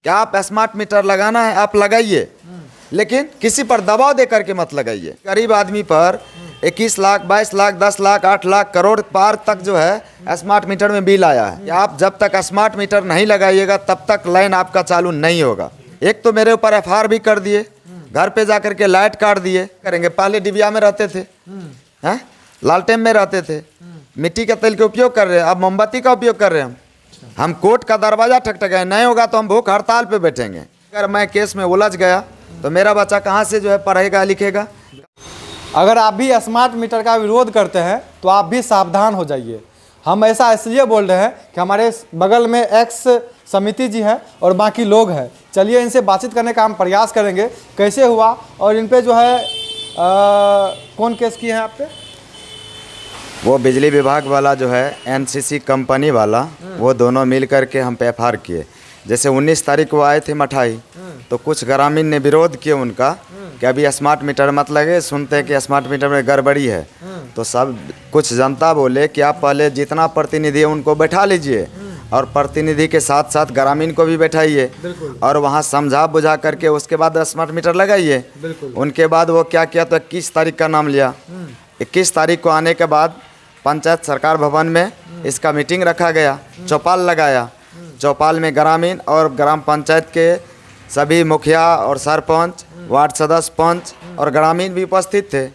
क्या आप smart meter लगाना है आप लगाइए, लेकिन किसी पर दबाव दे करके मत लगाइए। गरीब आदमी पर 21 लाख 22 लाख 10 लाख 8 लाख करोड़ पार तक जो है स्मार्ट मीटर में बिल आया है। आप जब तक स्मार्ट मीटर नहीं लगाइएगा तब तक लाइन आपका चालू नहीं होगा। एक तो मेरे ऊपर FIR भी कर दिए, घर पे जा करके लाइट काट दिए। करेंगे पहले डिबिया में रहते थे, हैं लालटेन में रहते थे, मिट्टी के तेल के उपयोग कर रहे हैं, अब मोमबत्ती का उपयोग कर रहे हैं। हम कोर्ट का दरवाजा ठकठकाए, नहीं होगा तो हम भूख हड़ताल पे बैठेंगे। अगर मैं केस में उलझ गया तो मेरा बच्चा कहाँ से जो है पढ़ेगा लिखेगा। अगर आप भी स्मार्ट मीटर का विरोध करते हैं तो आप भी सावधान हो जाइए। हम ऐसा इसलिए बोल रहे हैं कि हमारे बगल में एक्स समिति जी हैं और बाकी लोग हैं। चलिए इनसे बातचीत करने का हम प्रयास करेंगे, कैसे हुआ और इन पे जो है कौन केस किए हैं आप पे? वो बिजली विभाग वाला जो है NCC कंपनी वाला, वो दोनों मिल करके हम पे FIR किए। जैसे 19 तारीख को आए थे मठाई, तो कुछ ग्रामीण ने विरोध किया उनका कि अभी स्मार्ट मीटर मत लगे, सुनते हैं कि स्मार्ट मीटर में गड़बड़ी है। तो सब कुछ जनता बोले कि आप पहले जितना प्रतिनिधि है उनको बैठा लीजिए और प्रतिनिधि के साथ साथ ग्रामीण को भी बैठाइए और वहाँ समझा बुझा करके उसके बाद स्मार्ट मीटर लगाइए। उनके बाद वो क्या किया, तो 21 तारीख का नाम लिया। 21 तारीख को आने के बाद पंचायत सरकार भवन में इसका मीटिंग रखा गया, चौपाल लगाया। चौपाल में ग्रामीण और ग्राम पंचायत के सभी मुखिया और सरपंच, वार्ड सदस्य, पंच और ग्रामीण भी उपस्थित थे,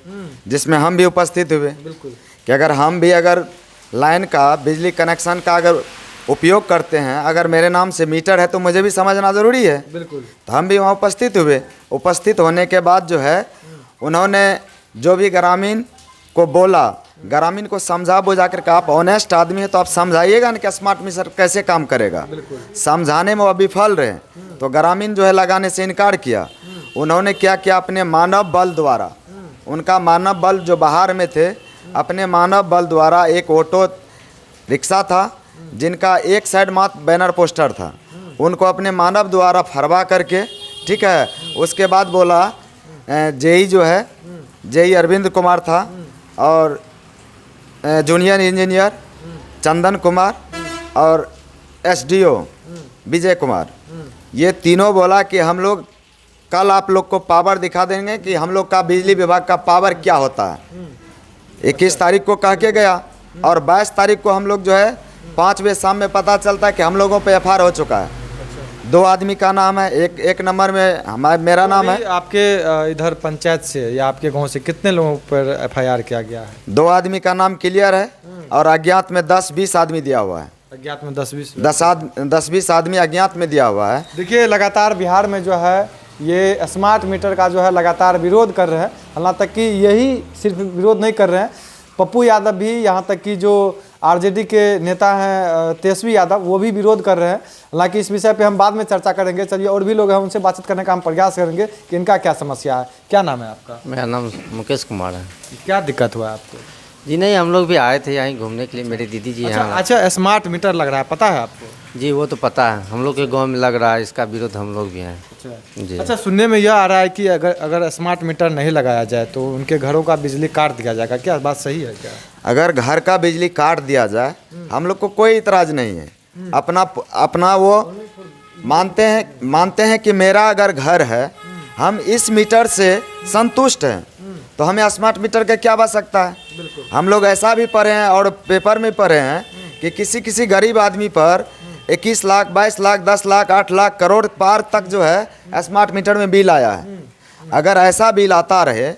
जिसमें हम भी उपस्थित हुए कि अगर लाइन का बिजली कनेक्शन का अगर उपयोग करते हैं, अगर मेरे नाम से मीटर है तो मुझे भी समझना ज़रूरी है। तो हम भी वहाँ उपस्थित हुए। उपस्थित होने के बाद जो है उन्होंने जो भी ग्रामीण को बोला, ग्रामीण को समझा बुझा करके, आप ऑनेस्ट आदमी है तो आप समझाइएगा ना कि स्मार्ट मीटर कैसे काम करेगा। समझाने में वो विफल रहे तो ग्रामीण जो है लगाने से इनकार किया। उन्होंने क्या किया, अपने मानव बल द्वारा, उनका मानव बल जो बाहर में थे, अपने मानव बल द्वारा एक ऑटो रिक्शा था जिनका एक साइड मात्र बैनर पोस्टर था, उनको अपने मानव द्वारा फरवा करके, ठीक है, उसके बाद बोला जेई जो है, जेई अरविंद कुमार था और जूनियर इंजीनियर चंदन कुमार और SDO विजय कुमार, ये तीनों बोला कि हम लोग कल आप लोग को पावर दिखा देंगे कि हम लोग का बिजली विभाग का पावर क्या होता है। 21 तारीख को कह के गया और 22 तारीख को हम लोग जो है 5 बजे शाम में पता चलता है कि हम लोगों पे FIR हो चुका है। 2 आदमी का नाम है, एक नंबर में मेरा नाम है। आपके इधर पंचायत से या आपके गांव से कितने लोगों पर FIR किया गया है? 2 आदमी का नाम क्लियर है और अज्ञात में 10-20 आदमी दिया हुआ है। अज्ञात में 10-20 आदमी अज्ञात में दिया हुआ है। देखिए लगातार बिहार में जो है ये स्मार्ट मीटर का जो है लगातार विरोध कर रहे हैं। हालांकि तक कि यही सिर्फ विरोध नहीं कर रहे हैं, पप्पू यादव भी, यहाँ तक कि जो RJD के नेता हैं तेजस्वी यादव, वो भी विरोध कर रहे हैं। हालांकि इस विषय पे हम बाद में चर्चा करेंगे। चलिए और भी लोग हैं, उनसे बातचीत करने का हम प्रयास करेंगे कि इनका क्या समस्या है। क्या नाम है आपका? मेरा नाम मुकेश कुमार है। क्या दिक्कत हुआ है आपको? जी नहीं, हम लोग भी आए थे यहीं घूमने के लिए, मेरी दीदी जी यहाँ। अच्छा, स्मार्ट मीटर लग रहा है, पता है आपको? जी वो तो पता है, हम लोग के गांव में लग रहा है, इसका विरोध हम लोग भी हैं। जी। अच्छा, सुनने में यह आ रहा है कि अगर स्मार्ट मीटर नहीं लगाया जाए तो उनके घरों का बिजली काट दिया जाएगा, क्या बात सही है क्या? अगर घर का बिजली काट दिया जाए, हम लोग को कोई इतराज़ नहीं है। अपना वो मानते हैं कि मेरा अगर घर है, हम इस मीटर से संतुष्ट हैं, तो हमें स्मार्ट मीटर का क्या आवश्यकता है। हम लोग ऐसा भी पढ़े हैं और पेपर में पढ़े हैं कि किसी गरीब आदमी पर 21 लाख 22 लाख 10 लाख 8 लाख करोड़ पार तक जो है स्मार्ट मीटर में बिल आया है। अगर ऐसा बिल आता रहे,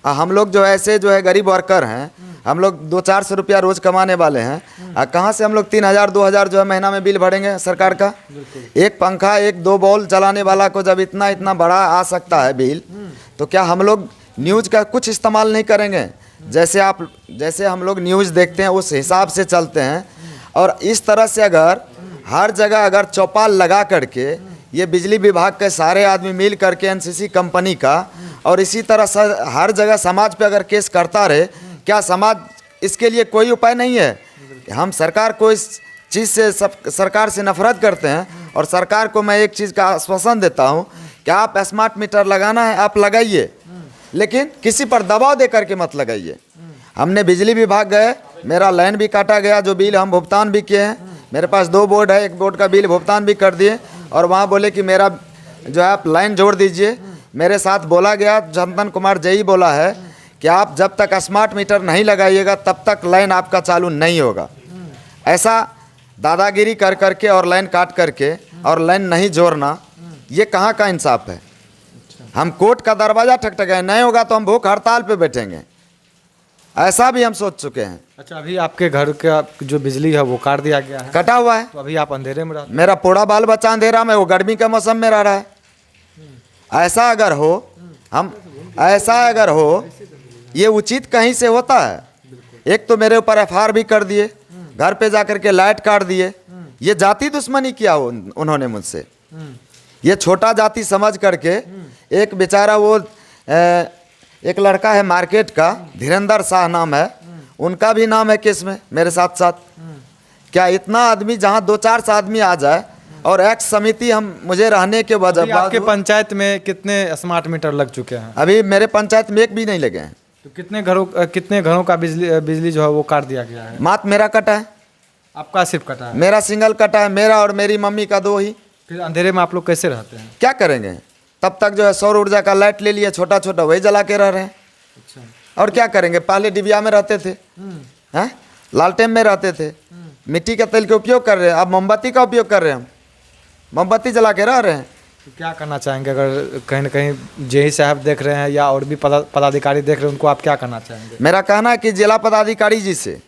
हम लोग जो ऐसे जो है गरीब वर्कर हैं, हम लोग 200-400 रुपया रोज़ कमाने वाले हैं, कहाँ से हम लोग 3000-2000 जो है महीना में बिल भरेंगे सरकार का। एक पंखा 1-2 बॉल चलाने वाला को जब इतना बड़ा आ सकता है बिल, तो क्या हम लोग न्यूज़ का कुछ इस्तेमाल नहीं करेंगे? जैसे हम लोग न्यूज़ देखते हैं उस हिसाब से चलते हैं। और इस तरह से अगर हर जगह अगर चौपाल लगा करके ये बिजली विभाग के सारे आदमी मिल करके NCC कंपनी का, और इसी तरह हर जगह समाज पे अगर केस करता रहे, क्या समाज इसके लिए कोई उपाय नहीं है? हम सरकार को इस चीज़ से सरकार से नफरत करते हैं और सरकार को मैं एक चीज़ का आश्वासन देता हूँ कि आप स्मार्ट मीटर लगाना है आप लगाइए, लेकिन किसी पर दबाव दे करके मत लगाइए। हमने बिजली विभाग गए, मेरा लाइन भी काटा गया, जो बिल हम भुगतान भी किए हैं। मेरे पास 2 बोर्ड है, एक बोर्ड का बिल भुगतान भी कर दिए और वहाँ बोले कि मेरा जो है आप लाइन जोड़ दीजिए। मेरे साथ बोला गया, चंदन कुमार जई बोला है कि आप जब तक स्मार्ट मीटर नहीं लगाइएगा तब तक लाइन आपका चालू नहीं होगा। ऐसा दादागिरी कर करके और लाइन काट करके और लाइन नहीं जोड़ना, ये कहाँ का इंसाफ है। हम कोर्ट का दरवाज़ा ठकठकाए, नहीं होगा तो हम भूख हड़ताल पे बैठेंगे, ऐसा भी हम सोच चुके हैं। अच्छा, अभी आपके घर का जो बिजली है वो काट दिया गया है, कटा हुआ है। तो अभी आप अंधेरे में रहते मेरा पूरा बाल बच्चा अंधेरा में, वो गर्मी के मौसम में रह रहा है। ऐसा अगर हो, ये उचित कहीं से होता है। एक तो मेरे ऊपर एफआईआर भी कर दिए, घर पे जाकर के लाइट काट दिए। ये जाति दुश्मनी किया उन्होंने मुझसे। ये छोटा जाति समझ करके एक बेचारा वो एक लड़का है मार्केट का, धीरेंद्र शाह नाम है, उनका भी नाम है केस में मेरे साथ साथ। क्या इतना आदमी, जहाँ 2-4 आदमी आ जाए और एक्स समिति हम मुझे रहने के वजह आपके पंचायत में कितने स्मार्ट मीटर लग चुके हैं? अभी मेरे पंचायत में एक भी नहीं लगे हैं। तो कितने घरों का बिजली जो है वो काट दिया गया है? मात्र मेरा कटा है। आपका सिर्फ कटा है? मेरा सिंगल कटा है, मेरा और मेरी मम्मी का 2 ही। फिर अंधेरे में आप लोग कैसे रहते हैं? क्या करेंगे, तब तक जो है सौर ऊर्जा का लाइट ले लिया, छोटा छोटा वही जला के रह रहे हैं। अच्छा, और क्या करेंगे, पहले डिबिया में रहते थे, हैं, लालटेन में रहते थे, मिट्टी के तेल के उपयोग कर रहे हैं, अब मोमबत्ती का उपयोग कर रहे हैं। हम मोमबत्ती जला के रह रहे हैं। तो क्या करना चाहेंगे अगर कहीं ना कहीं जेई साहब देख रहे हैं या और भी पदाधिकारी देख रहे हैं, उनको आप क्या करना चाहेंगे? मेरा कहना है कि जिला पदाधिकारी जी से,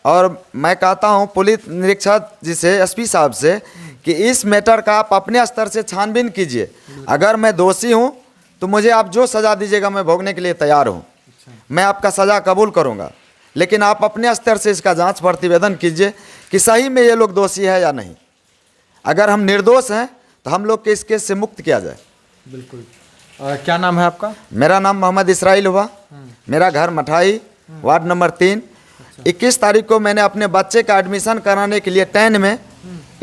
और मैं कहता हूं पुलिस निरीक्षक जी से, एसपी साहब से, कि इस मैटर का आप अपने स्तर से छानबीन कीजिए। अगर मैं दोषी हूं तो मुझे आप जो सज़ा दीजिएगा मैं भोगने के लिए तैयार हूं। मैं आपका सज़ा कबूल करूंगा, लेकिन आप अपने स्तर से इसका जांच प्रतिवेदन कीजिए कि सही में ये लोग दोषी है या नहीं। अगर हम निर्दोष हैं तो हम लोग के इस केस से मुक्त किया जाए। बिल्कुल। क्या नाम है आपका? मेरा नाम मोहम्मद इसराइल हुआ। मेरा घर मठाई, वार्ड नंबर 3। 21 तारीख को मैंने अपने बच्चे का एडमिशन कराने के लिए 10 में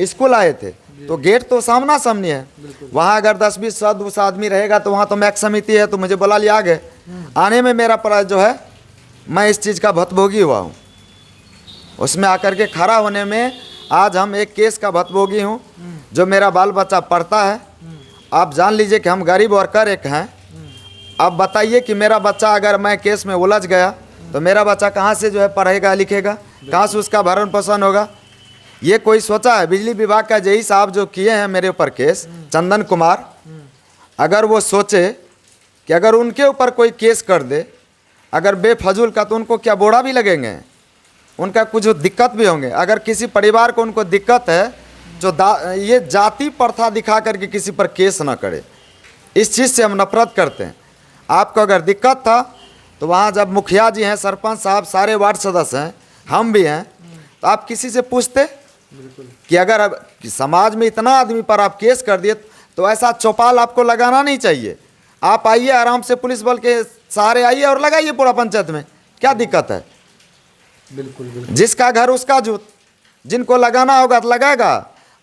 स्कूल आए थे, तो गेट तो सामना सामनी है। वहाँ अगर 10-20 आदमी रहेगा तो वहाँ तो मैक समिति है, तो मुझे बुला लिया आगे। आने में मेरा पड़ा जो है, मैं इस चीज़ का भुक्तभोगी हुआ हूँ। उसमें आकर के खड़ा होने में आज हम एक केस का भुक्तभोगी हूँ, जो मेरा बाल बच्चा पढ़ता है। आप जान लीजिए कि हम गरीब वर्कर एक हैं। अब बताइए कि मेरा बच्चा अगर मैं केस में उलझ गया तो मेरा बच्चा कहाँ से जो है पढ़ेगा लिखेगा, कहाँ से उसका भरण पोषण होगा। ये कोई सोचा है? बिजली विभाग का जेई साहब जो किए हैं मेरे ऊपर केस, चंदन कुमार, अगर वो सोचे कि अगर उनके ऊपर कोई केस कर दे अगर बेफजूल का, तो उनको क्या बोड़ा भी लगेंगे, उनका कुछ दिक्कत भी होंगे। अगर किसी परिवार को उनको दिक्कत है, जो ये जाति प्रथा दिखा करके किसी पर केस ना करे, इस चीज़ से हम नफरत करते हैं। आपको अगर दिक्कत था तो वहाँ जब मुखिया जी हैं, सरपंच साहब, सारे वार्ड सदस्य हैं, हम भी हैं, तो आप किसी से पूछते कि अगर अब समाज में इतना आदमी पर आप केस कर दिए तो ऐसा चौपाल आपको लगाना नहीं चाहिए। आप आइए आराम से, पुलिस बल के सहारे आइए और लगाइए पूरा पंचायत में, क्या दिक्कत है? बिल्कुल। जिसका घर उसका जूत, जिनको लगाना होगा तो लगाएगा।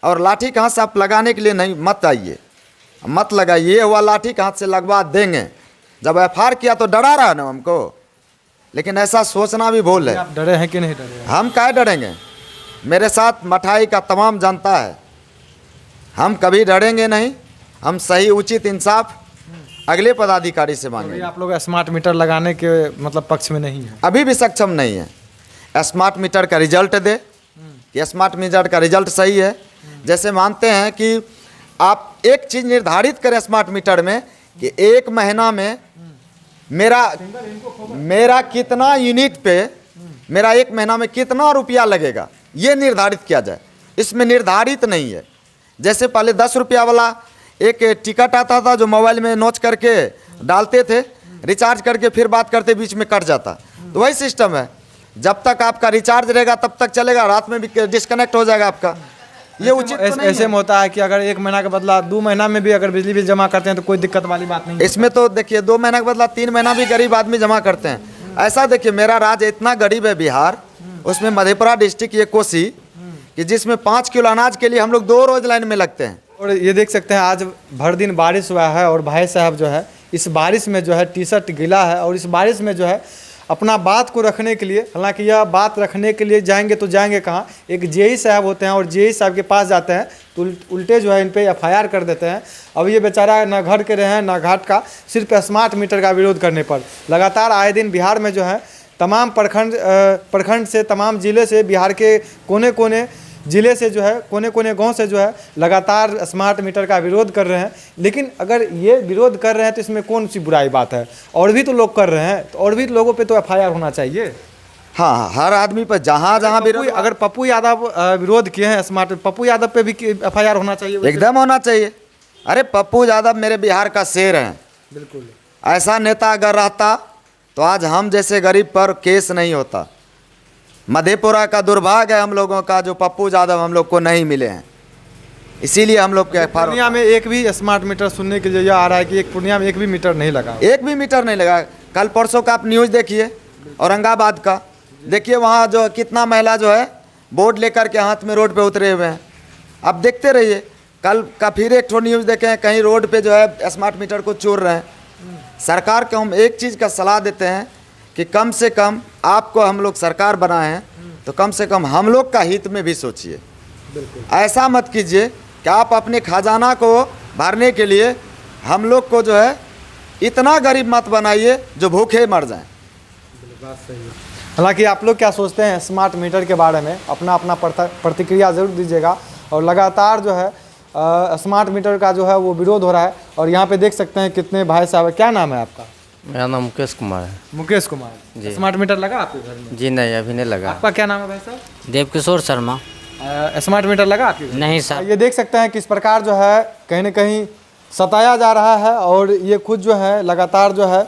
और लाठी के हाथ से आप लगाने के लिए नहीं, मत आइए, मत लगाइए। हुआ लाठी के हाथ से लगवा देंगे। जब एफआईआर किया तो डरा रहा ना हमको, लेकिन ऐसा सोचना भी भूल है। आप डरे हैं कि नहीं डरे? हम काहे डरेंगे? मेरे साथ मठाई का तमाम जनता है, हम कभी डरेंगे नहीं। हम सही उचित इंसाफ अगले पदाधिकारी से मांगेंगे। आप लोग स्मार्ट मीटर लगाने के मतलब पक्ष में नहीं है? अभी भी सक्षम नहीं है। स्मार्ट मीटर का रिजल्ट दे कि स्मार्ट मीटर का रिजल्ट सही है। जैसे मानते हैं कि आप एक चीज़ निर्धारित करें स्मार्ट मीटर में कि 1 महीना में मेरा कितना यूनिट पे, मेरा 1 महीना में कितना रुपया लगेगा, ये निर्धारित किया जाए। इसमें निर्धारित नहीं है। जैसे पहले 10 रुपया वाला एक टिकट आता था जो मोबाइल में नोच करके डालते थे, रिचार्ज करके फिर बात करते, बीच में कट जाता, तो वही सिस्टम है। जब तक आपका रिचार्ज रहेगा तब तक चलेगा, रात में भी डिस्कनेक्ट हो जाएगा आपका। ये उचित तो नहीं ऐसे में होता है कि अगर 1 महीना के बदला 2 महीना में भी अगर बिजली बिल जमा करते हैं तो कोई दिक्कत वाली बात नहीं है। इसमें तो देखिए 2 महीना के बदला 3 महीना भी गरीब आदमी जमा करते हैं। ऐसा देखिए, मेरा राज्य इतना गरीब है बिहार, उसमें मधेपुरा डिस्ट्रिक्ट ये कोसी, कि जिसमें 5 किलो अनाज के लिए हम लोग 2 रोज लाइन में लगते हैं। और ये देख सकते हैं आज भर दिन बारिश हुआ है और भाई साहब जो है इस बारिश में जो है टी शर्ट गीला है, और इस बारिश में जो है अपना बात को रखने के लिए, हालांकि यह बात रखने के लिए जाएंगे तो जाएंगे कहाँ, एक जेई साहब होते हैं और जेई साहब के पास जाते हैं तो उल्टे जो है इन पे एफआईआर कर देते हैं। अब ये बेचारा ना घर के रहे हैं ना घाट का, सिर्फ स्मार्ट मीटर का विरोध करने पर लगातार आए दिन बिहार में जो है तमाम प्रखंड से, तमाम ज़िले से, बिहार के कोने कोने ज़िले से जो है, कोने कोने गांव से जो है लगातार स्मार्ट मीटर का विरोध कर रहे हैं। लेकिन अगर ये विरोध कर रहे हैं तो इसमें कौन सी बुराई बात है, और भी तो लोग कर रहे हैं, तो और भी लोगों पे तो एफआईआर होना चाहिए। हाँ, हर आदमी पर जहाँ जहाँ विरोध, अगर पप्पू यादव विरोध किए हैं स्मार्ट, पप्पू यादव पे भी एफआईआर होना चाहिए। एकदम होना चाहिए। अरे पप्पू यादव मेरे बिहार का शेर हैं। बिल्कुल, ऐसा नेता अगर रहता तो आज हम जैसे गरीब पर केस नहीं होता। मधेपुरा का दुर्भाग्य है हम लोगों का जो पप्पू यादव हम लोग को नहीं मिले हैं, इसीलिए हम लोग के पूर्णिया में एक भी स्मार्ट मीटर सुनने के लिए आ रहा है कि एक पूर्णिया में एक भी मीटर नहीं लगा, एक भी मीटर नहीं लगा। कल परसों का आप न्यूज़ देखिए औरंगाबाद का, देखिए वहाँ जो कितना महिला जो है बोर्ड लेकर के हाथ में रोड पे उतरे हुए हैं। आप देखते रहिए। कल का फिर एक ठो न्यूज़ देखे हैं, कहीं रोड पे जो है स्मार्ट मीटर को चोर रहे हैं। सरकार को हम एक चीज़ का सलाह देते हैं कि कम से कम आपको हम लोग सरकार बनाए हैं तो कम से कम हम लोग का हित में भी सोचिए। ऐसा मत कीजिए कि आप अपने खजाना को भरने के लिए हम लोग को जो है इतना गरीब मत बनाइए जो भूखे मर जाएं। हालांकि आप लोग क्या सोचते हैं स्मार्ट मीटर के बारे में, अपना अपना प्रतिक्रिया ज़रूर दीजिएगा। और लगातार जो है स्मार्ट मीटर का जो है वो विरोध हो रहा है। और यहाँ पे देख सकते हैं कितने भाई साहब, क्या नाम है आपका? मेरा नाम मुकेश कुमार है। मुकेश कुमार। स्मार्ट मीटर लगा आपके घर में? जी नहीं, अभी नहीं लगा। आपका क्या नाम है भाई साहब? देवकिशोर शर्मा। स्मार्ट मीटर लगा आपके घर? नहीं सर। ये देख सकते हैं किस प्रकार जो है कहीं ना कहीं सताया जा रहा है। और ये खुद जो है लगातार जो है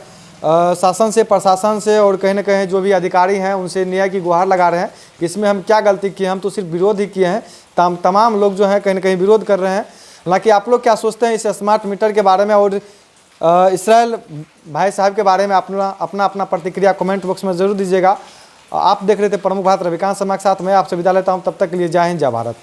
शासन से, प्रशासन से और कहीं ना कहीं जो भी अधिकारी हैं उनसे न्याय की गुहार लगा रहे हैं कि इसमें हम क्या गलती किए, हम तो सिर्फ विरोध ही किए हैं। तमाम लोग जो हैं कहीं ना कहीं विरोध कर रहे हैं। हालांकि आप लोग क्या सोचते हैं इस स्मार्ट मीटर के बारे में और इसराइल भाई साहब के बारे में अपना प्रतिक्रिया कमेंट बॉक्स में ज़रूर दीजिएगा। आप देख रहे थे प्रमुख भारत रविकांत शर्मा के साथ, मैं आपसे विदा लेता हूँ। तब तक के लिए जय हिंद, जय भारत।